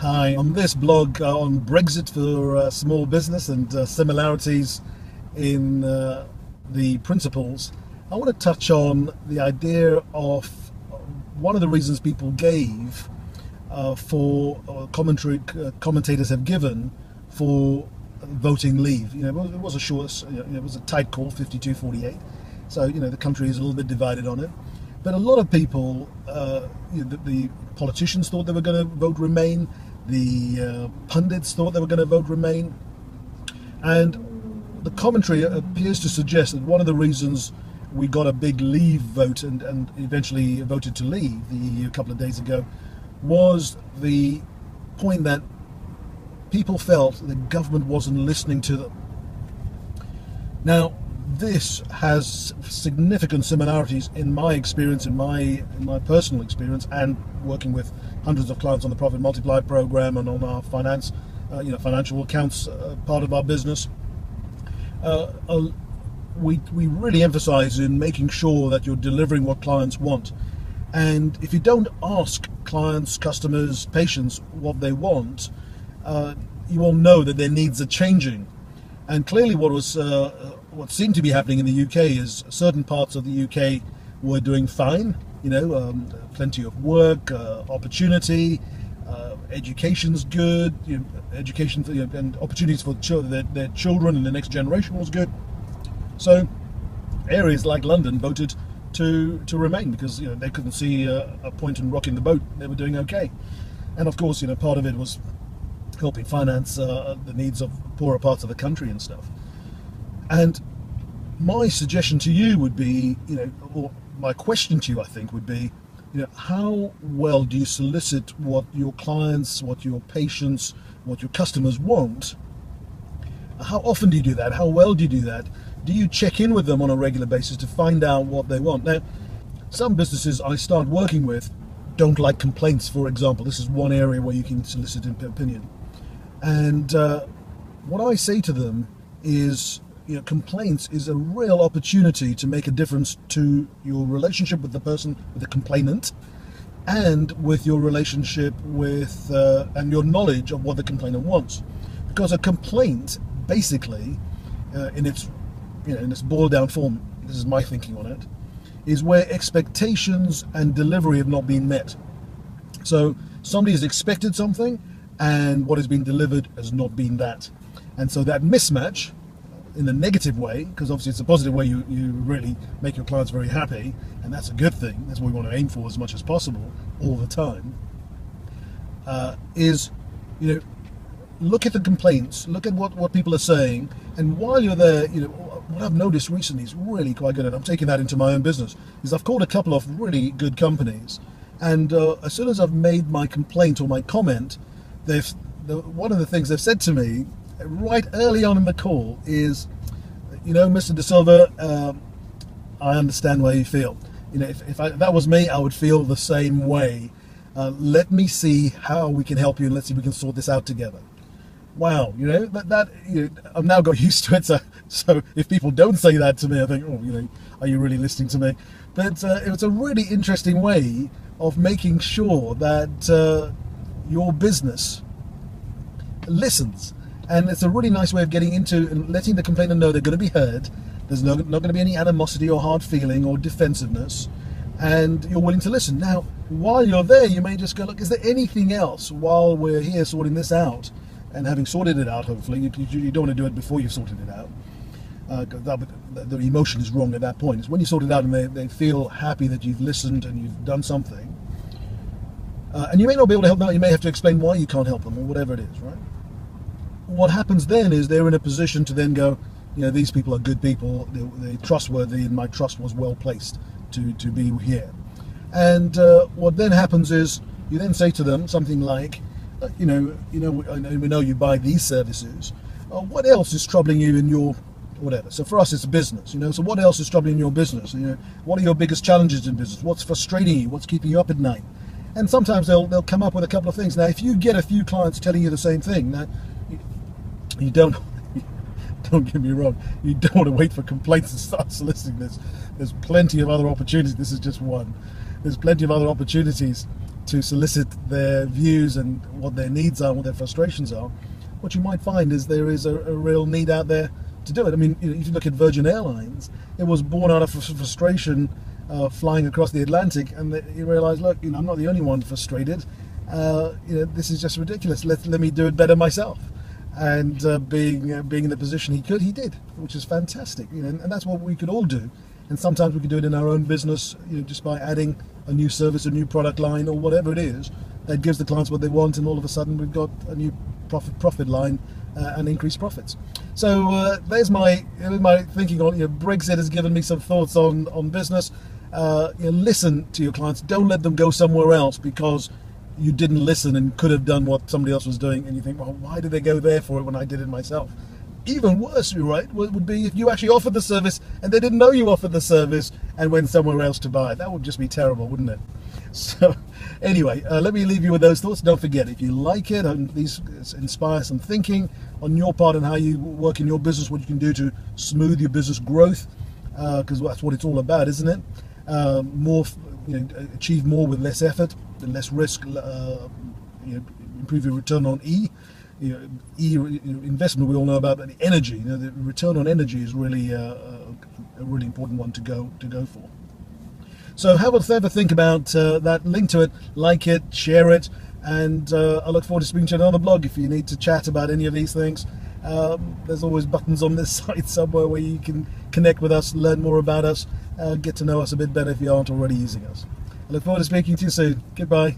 Hi, on this blog on Brexit for small business and similarities in the principles, I want to touch on the idea of one of the reasons people gave commentators have given for voting leave. It was a short, it was a tight call, 52-48. So the country is a little bit divided on it. But a lot of people, the politicians thought they were going to vote Remain. The pundits thought they were going to vote Remain. And the commentary appears to suggest that one of the reasons we got a big leave vote and eventually voted to leave the EU a couple of days ago was the point that people felt the government wasn't listening to them. Now, this has significant similarities in my experience, in my personal experience, and working with hundreds of clients on the Profit Multiplier program and on our financial accounts part of our business. We really emphasize in making sure that you're delivering what clients want. And if you don't ask clients, customers, patients what they want, you will know that their needs are changing. And clearly what seemed to be happening in the UK is certain parts of the UK were doing fine, plenty of work, opportunity, education's good, education and opportunities for their children and the next generation was good. So areas like London voted to remain because they couldn't see a point in rocking the boat. They were doing okay. And of course, part of it was helping finance the needs of poorer parts of the country and stuff. And my suggestion to you would be, or my question to you, I think, would be, how well do you solicit what your clients, what your patients, what your customers want? How often do you do that? How well do you do that? Do you check in with them on a regular basis to find out what they want? Now, some businesses I start working with don't like complaints, for example. This is one area where you can solicit an opinion. And what I say to them is, complaints is a real opportunity to make a difference to your relationship with the person, with the complainant, and with your relationship with and your knowledge of what the complainant wants. Because a complaint, basically, in its boiled down form, this is my thinking on it, is where expectations and delivery have not been met. So somebody has expected something, and what has been delivered has not been that. And so that mismatch, in a negative way, because obviously it's a positive way, you really make your clients very happy, and that's a good thing, that's what we want to aim for as much as possible, all the time, is, look at the complaints, look at what people are saying, and while you're there, what I've noticed recently is really quite good, and I'm taking that into my own business, is I've called a couple of really good companies, and as soon as I've made my complaint or my comment, one of the things they've said to me right early on in the call is, Mr. De Silva, I understand why you feel. If that was me, I would feel the same way. Let me see how we can help you, and let's see if we can sort this out together. Wow, I've now got used to it. So if people don't say that to me, I think, are you really listening to me? But it's a really interesting way of making sure that your business listens, and it's a really nice way of getting into and letting the complainant know they're going to be heard. There's not going to be any animosity or hard feeling or defensive,ness, and you're willing to listen. Now, while you're there, you may just go, look, is there anything else while we're here sorting this out? And having sorted it out, hopefully, you don't want to do it before you've sorted it out. The emotion is wrong at that point. It's when you sort it out and they feel happy that you've listened and you've done something. And you may not be able to help them out. You may have to explain why you can't help them or whatever it is, right? What happens then is they're in a position to then go, these people are good people, they're trustworthy, and my trust was well placed to be here. And what then happens is you then say to them something like, we know you buy these services. What else is troubling you in your whatever? So for us, it's a business. So what else is troubling your business? What are your biggest challenges in business? What's frustrating you? What's keeping you up at night? And sometimes they'll come up with a couple of things. Now, if you get a few clients telling you the same thing, now you don't get me wrong, you don't want to wait for complaints and start soliciting this. There's plenty of other opportunities. This is just one. There's plenty of other opportunities to solicit their views and what their needs are, what their frustrations are, what you might find is there is a real need out there to do it. I mean, if you look at Virgin Airlines, it was born out of frustration flying across the Atlantic, and you realise, look, I'm not the only one frustrated. This is just ridiculous. Let me do it better myself. And being in the position he did, which is fantastic. And that's what we could all do. And sometimes we could do it in our own business, just by adding a new service, a new product line, or whatever it is that gives the clients what they want, and all of a sudden we've got a new profit line and increased profits. So there's my thinking on Brexit has given me some thoughts on business. Listen to your clients. Don't let them go somewhere else because you didn't listen and could have done what somebody else was doing, and you think, well, why did they go there for it when I did it myself? Even worse, right, would be if you actually offered the service and they didn't know you offered the service and went somewhere else to buy it. That would just be terrible, wouldn't it? So anyway, let me leave you with those thoughts. Don't forget, if you like it and these inspire some thinking on your part and how you work in your business, what you can do to smooth your business growth, because that's what it's all about, isn't it? Achieve more with less effort and less risk. Improve your return on investment. We all know about, but the energy. The return on energy is really a really important one to go for. So have a think about that. Link to it, like it, share it, and I look forward to speaking to you on another blog. If you need to chat about any of these things, there's always buttons on this site somewhere where you can connect with us, learn more about us, get to know us a bit better if you aren't already using us. I look forward to speaking to you soon. Goodbye.